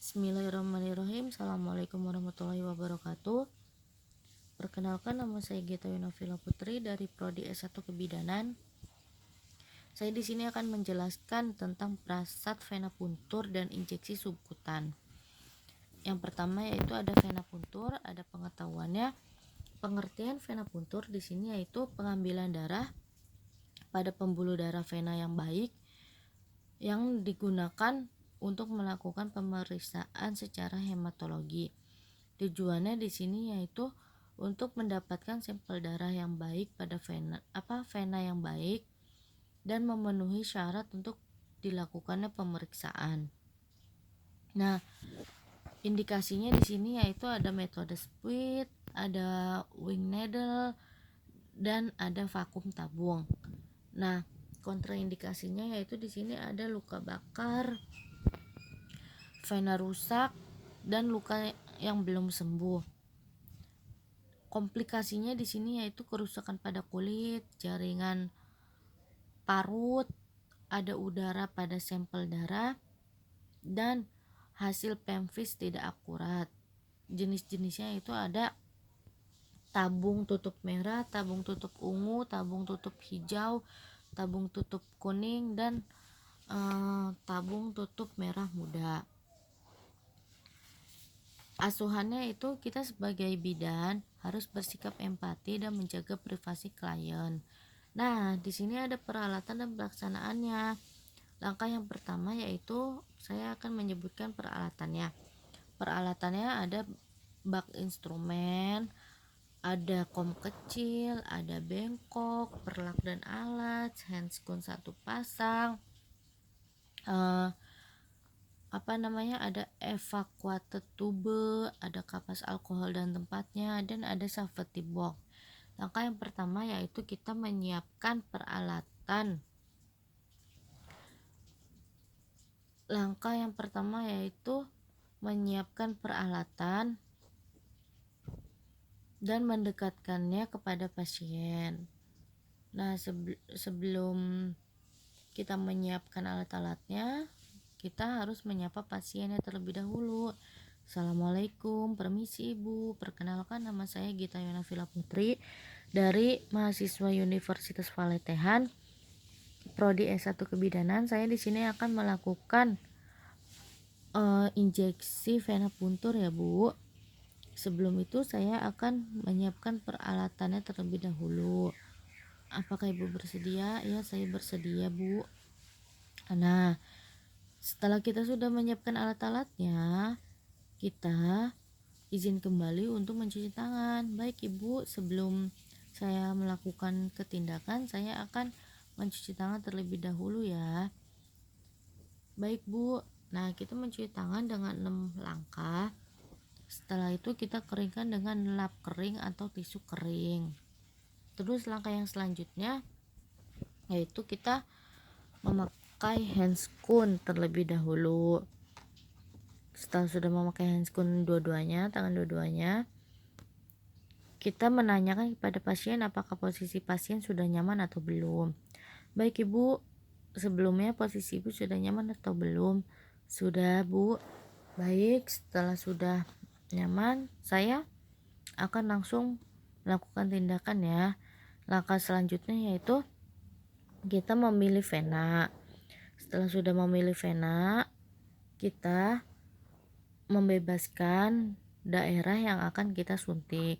Bismillahirrahmanirrahim. Assalamualaikum warahmatullahi wabarakatuh. Perkenalkan, nama saya Gita Yunafila Putri dari Prodi S1 Kebidanan. Saya di sini akan menjelaskan tentang prasat vena puntur dan injeksi subkutan. Yang pertama yaitu ada vena puntur, ada pengetahuannya. Pengertian vena puntur di sini yaitu pengambilan darah pada pembuluh darah vena yang baik yang digunakan untuk melakukan pemeriksaan secara hematologi. Tujuannya di sini yaitu untuk mendapatkan sampel darah yang baik pada vena yang baik dan memenuhi syarat untuk dilakukannya pemeriksaan. Nah, indikasinya di sini yaitu ada metode split, ada wing needle, dan ada vakum tabung. Nah, kontraindikasinya yaitu di sini ada luka bakar, vena rusak, dan luka yang belum sembuh. Komplikasinya di sini yaitu kerusakan pada kulit, jaringan parut, ada udara pada sampel darah, dan hasil pemvis tidak akurat. Jenis-jenisnya itu ada tabung tutup merah, tabung tutup ungu, tabung tutup hijau, tabung tutup kuning, dan tabung tutup merah muda. Asuhannya itu kita sebagai bidan harus bersikap empati dan menjaga privasi klien. Nah, di sini ada peralatan dan pelaksanaannya. Langkah yang pertama yaitu saya akan menyebutkan peralatannya. Peralatannya ada bak instrumen, ada kom kecil, ada bengkok, perlak dan alat, handscoon 1 pasang, ada evakuator tube, ada kapas alkohol dan tempatnya, dan ada safety box. Langkah yang pertama yaitu kita menyiapkan peralatan. Dan mendekatkannya kepada pasien. Nah, sebelum kita menyiapkan alat-alatnya, kita harus menyapa pasiennya terlebih dahulu. Assalamualaikum, permisi Ibu, perkenalkan nama saya Gita Yunafila Putri dari mahasiswa Universitas Valetehan, Prodi S1 Kebidanan. Saya di sini akan melakukan injeksi vena puntur ya Bu. Sebelum itu saya akan menyiapkan peralatannya terlebih dahulu. Apakah Ibu bersedia? Ya, saya bersedia Bu. Nah, setelah kita sudah menyiapkan alat-alatnya, kita izin kembali untuk mencuci tangan. Baik Ibu, sebelum saya melakukan ketindakan, saya akan mencuci tangan terlebih dahulu ya. Baik Bu, nah kita mencuci tangan dengan 6 langkah. Setelah itu kita keringkan dengan lap kering atau tisu kering. Terus langkah yang selanjutnya yaitu kita memakai handscoon terlebih dahulu. Setelah sudah memakai handscoon tangan dua-duanya, kita menanyakan kepada pasien apakah posisi pasien sudah nyaman atau belum. Baik Ibu, sebelumnya posisi Ibu sudah nyaman atau belum? Sudah Bu. Baik, setelah sudah nyaman, saya akan langsung melakukan tindakan ya. Langkah selanjutnya yaitu kita memilih vena. Setelah sudah memilih vena, kita membebaskan daerah yang akan kita suntik.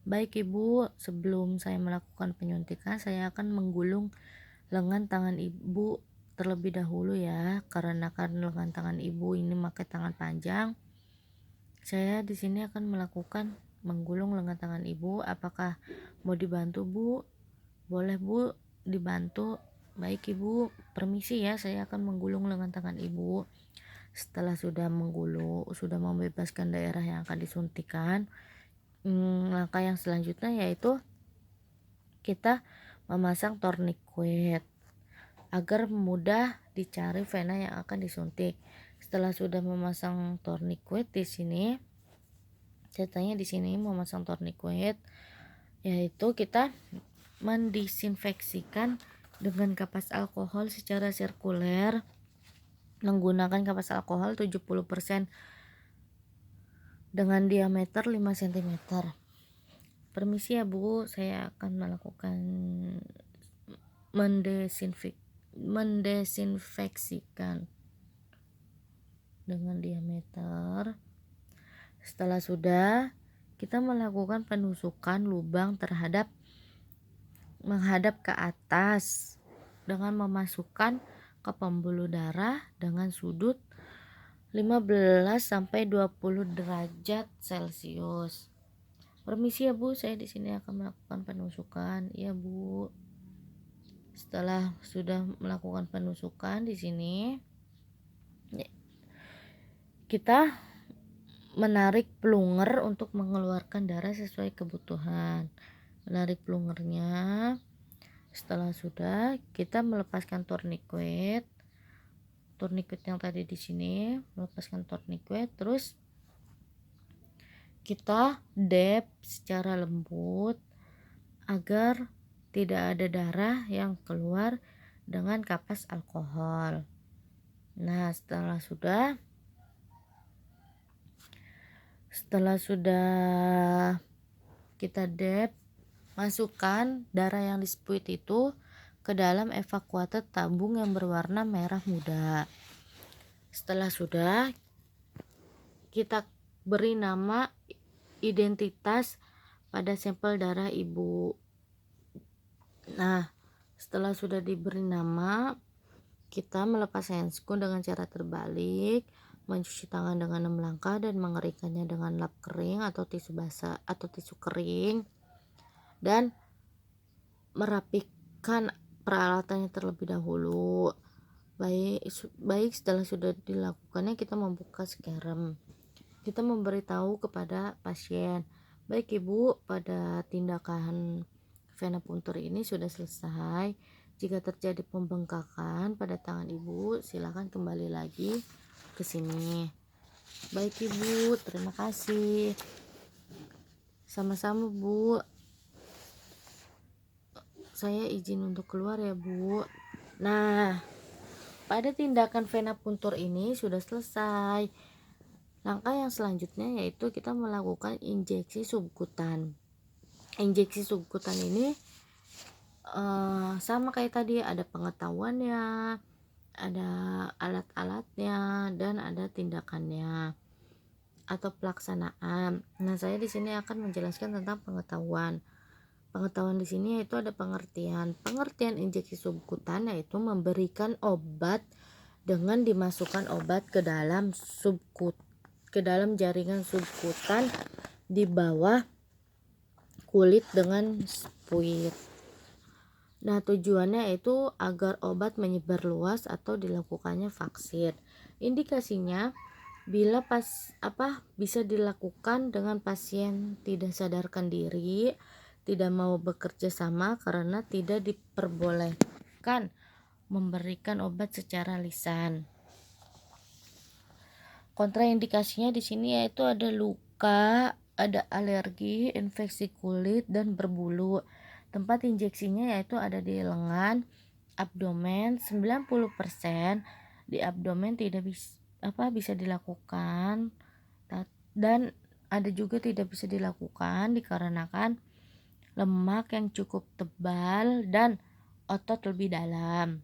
Baik Ibu, sebelum saya melakukan penyuntikan, saya akan menggulung lengan tangan Ibu terlebih dahulu ya, karena lengan tangan Ibu ini pakai tangan panjang. Saya di sini akan melakukan menggulung lengan tangan Ibu. Apakah mau dibantu Bu? Boleh Bu, dibantu. Baik Ibu, permisi ya, saya akan menggulung lengan tangan Ibu. Setelah sudah menggulung, sudah membebaskan daerah yang akan disuntikan, langkah yang selanjutnya yaitu kita memasang tourniquet agar mudah dicari vena yang akan disuntik. Setelah sudah memasang tourniquet, di sini ceritanya memasang tourniquet yaitu kita mendisinfeksikan dengan kapas alkohol secara sirkuler menggunakan kapas alkohol 70% dengan diameter 5 cm. Permisi ya Bu, saya akan melakukan mendesinfeksikan dengan diameter. Setelah sudah, kita melakukan penusukan lubang menghadap ke atas dengan memasukkan ke pembuluh darah dengan sudut 15 sampai 20 derajat Celcius. Permisi ya Bu, saya di sini akan melakukan penusukan. Ya Bu. Setelah sudah melakukan penusukan di sini, kita menarik plunger untuk mengeluarkan darah sesuai kebutuhan. Menarik plungernya. Setelah sudah, kita melepaskan tourniquet yang tadi di sini, melepaskan tourniquet, terus kita dab secara lembut agar tidak ada darah yang keluar dengan kapas alkohol. Nah, setelah sudah kita dab, masukkan darah yang dispuit itu ke dalam evakuator tabung yang berwarna merah muda. Setelah sudah, kita beri nama identitas pada sampel darah ibu. Nah, setelah sudah diberi nama, kita melepas handscoon dengan cara terbalik, mencuci tangan dengan 6 langkah dan mengeringkannya dengan lap kering atau tisu basah atau tisu kering, dan merapikan peralatannya terlebih dahulu. Baik setelah sudah dilakukannya, kita membuka scarum. Kita memberitahu kepada pasien, baik Ibu, pada tindakan venipunctur ini sudah selesai. Jika terjadi pembengkakan pada tangan Ibu, silakan kembali lagi ke sini. Baik Ibu, terima kasih. Sama-sama Bu. Saya izin untuk keluar ya Bu. Nah, pada tindakan venipunctur ini sudah selesai. Langkah yang selanjutnya yaitu kita melakukan injeksi subkutan. Injeksi subkutan ini sama kayak tadi, ada pengetahuannya, ada alat-alatnya, dan ada tindakannya atau pelaksanaan. Nah, saya di sini akan menjelaskan tentang pengetahuan. Pengetahuan di sini yaitu ada pengertian injeksi subkutan, yaitu memberikan obat dengan dimasukkan obat ke dalam jaringan subkutan di bawah kulit dengan spuit. Nah, tujuannya itu agar obat menyebar luas atau dilakukannya vaksin. Indikasinya bila bisa dilakukan dengan pasien tidak sadarkan diri, tidak mau bekerja sama karena tidak diperbolehkan memberikan obat secara lisan. Kontraindikasinya di sini yaitu ada luka, ada alergi, infeksi kulit, dan berbulu. Tempat injeksinya yaitu ada di lengan, abdomen. 90% di abdomen tidak bisa dilakukan, dan ada juga tidak bisa dilakukan dikarenakan lemak yang cukup tebal dan otot lebih dalam.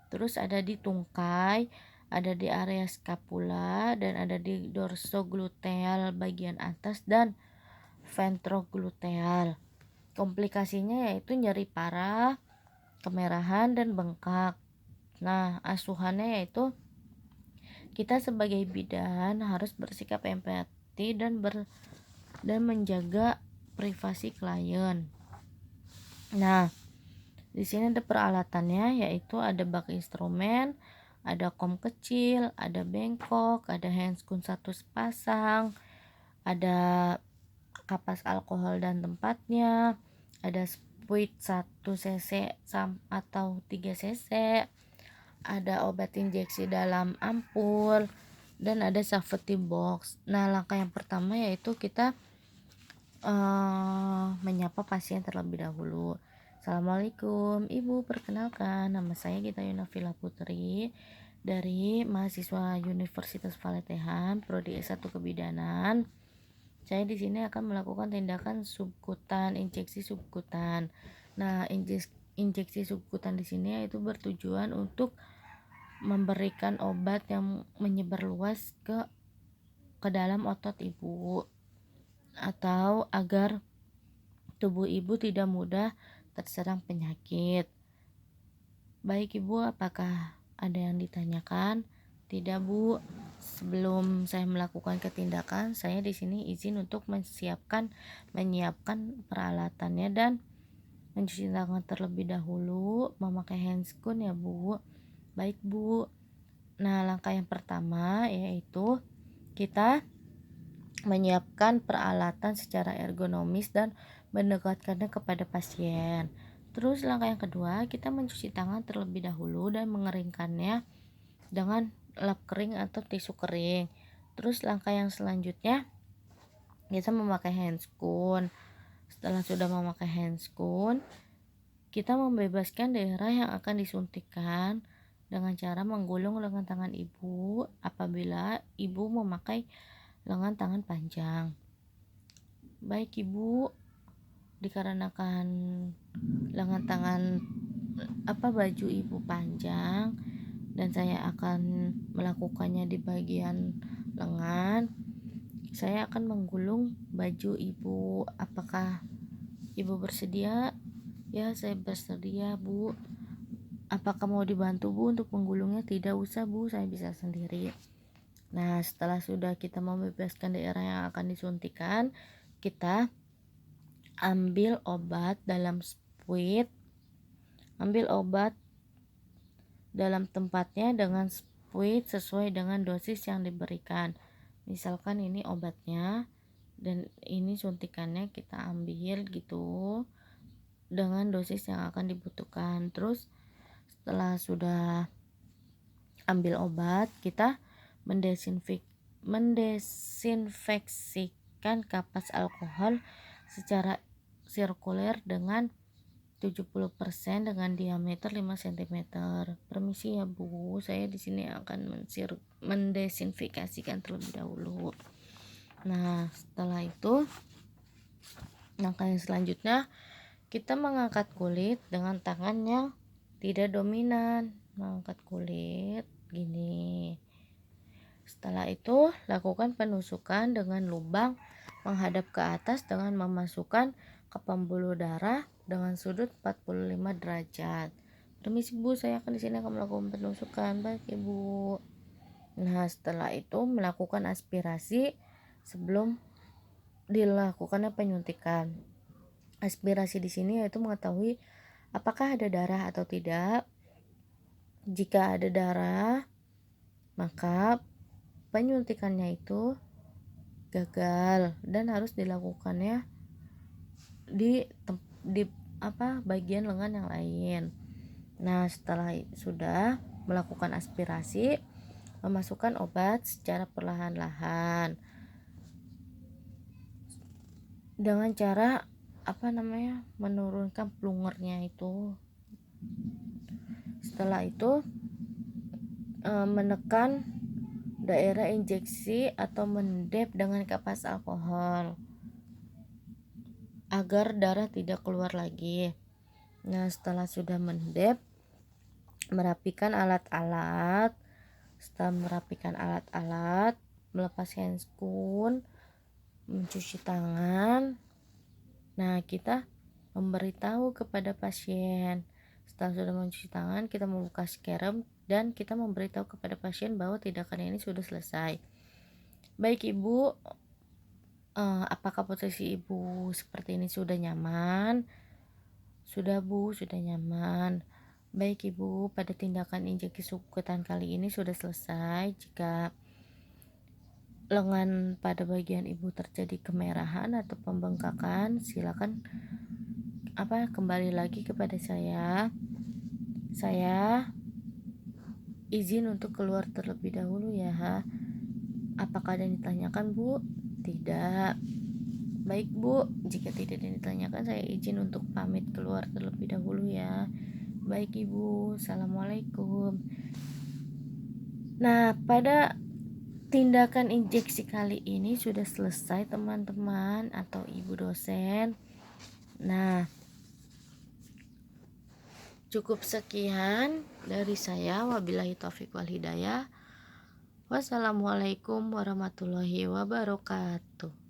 Terus ada di tungkai, ada di area scapula, dan ada di dorsogluteal bagian atas dan ventrogluteal. Komplikasinya yaitu nyeri parah, kemerahan, dan bengkak. Nah, asuhannya yaitu kita sebagai bidan harus bersikap empati dan menjaga privasi klien. Nah, di sini ada peralatannya, yaitu ada bak instrumen, ada kom kecil, ada bengkok, ada handscoon 1 sepasang, ada kapas alkohol dan tempatnya, ada spuit 1 cc atau 3 cc, ada obat injeksi dalam ampul, dan ada safety box. Nah, langkah yang pertama yaitu kita menyapa pasien terlebih dahulu. Assalamualaikum Ibu, perkenalkan nama saya Gita Yunafila Putri dari mahasiswa Universitas Valetehan, Prodi S1 Kebidanan. Saya di sini akan melakukan tindakan subkutan, injeksi subkutan. Nah, injeksi subkutan di sini itu bertujuan untuk memberikan obat yang menyebar luas ke dalam otot ibu, atau agar tubuh ibu tidak mudah terserang penyakit. Baik Ibu, apakah ada yang ditanyakan? Tidak Bu. Sebelum saya melakukan ketindakan, saya di sini izin untuk menyiapkan peralatannya dan mencuci tangan terlebih dahulu, memakai handscoon ya Bu. Baik Bu. Nah, langkah yang pertama yaitu kita menyiapkan peralatan secara ergonomis dan mendekatkannya kepada pasien. Terus langkah yang kedua, kita mencuci tangan terlebih dahulu dan mengeringkannya dengan lap kering atau tisu kering. Terus langkah yang selanjutnya, kita memakai handscoon. Setelah sudah memakai handscoon, kita membebaskan daerah yang akan disuntikkan dengan cara menggulung lengan tangan ibu apabila ibu memakai lengan tangan panjang. Baik Ibu, dikarenakan lengan tangan baju ibu panjang dan saya akan melakukannya di bagian lengan, saya akan menggulung baju ibu. Apakah ibu bersedia? Ya, saya bersedia Bu. Apakah mau dibantu Bu untuk menggulungnya? Tidak usah Bu, saya bisa sendiri. Nah, setelah sudah kita membebaskan daerah yang akan disuntikan, kita ambil obat dalam spuit, ambil obat dalam tempatnya dengan spuit sesuai dengan dosis yang diberikan. Misalkan ini obatnya dan ini suntikannya, kita ambil gitu dengan dosis yang akan dibutuhkan. Terus setelah sudah ambil obat, kita mendesinfeksikan kapas alkohol secara sirkuler dengan 70% dengan diameter 5 cm. Permisi ya Bu, saya di sini akan mendesinfekasikan terlebih dahulu. Nah, setelah itu langkah yang selanjutnya, kita mengangkat kulit dengan tangan yang tidak dominan. Mengangkat kulit gini. Setelah itu, lakukan penusukan dengan lubang menghadap ke atas dengan memasukkan ke pembuluh darah dengan sudut 45 derajat. Permisi Bu, saya akan di sini akan melakukan penusukan. Baik Ibu. Nah, setelah itu melakukan aspirasi sebelum dilakukannya penyuntikan. Aspirasi di sini yaitu mengetahui apakah ada darah atau tidak. Jika ada darah, maka penyuntikannya itu gagal dan harus dilakukannya di bagian lengan yang lain. Nah, setelah sudah melakukan aspirasi, memasukkan obat secara perlahan-lahan dengan cara menurunkan plungernya itu. Setelah itu menekan daerah injeksi atau mendep dengan kapas alkohol agar darah tidak keluar lagi. Nah, setelah sudah mendep, merapikan alat-alat. Setelah merapikan alat-alat, melepas handscoon, mencuci tangan. Nah, kita memberitahu kepada pasien. Setelah sudah mencuci tangan, kita membuka scarab dan kita memberitahu kepada pasien bahwa tindakan ini sudah selesai. Baik Ibu, apakah posisi Ibu seperti ini sudah nyaman? Sudah Bu, sudah nyaman. Baik Ibu, pada tindakan injeksi subkutan kali ini sudah selesai. Jika lengan pada bagian Ibu terjadi kemerahan atau pembengkakan, silakan kembali lagi kepada saya. Saya izin untuk keluar terlebih dahulu ya. Apakah ada yang ditanyakan Bu? Tidak. Baik Bu, jika tidak ada yang ditanyakan, saya izin untuk pamit keluar terlebih dahulu ya. Baik Ibu, Assalamualaikum. Nah, pada tindakan injeksi kali ini sudah selesai teman-teman atau ibu dosen. Nah, cukup sekian dari saya. Wabillahi taufik wal hidayah. Wassalamualaikum warahmatullahi wabarakatuh.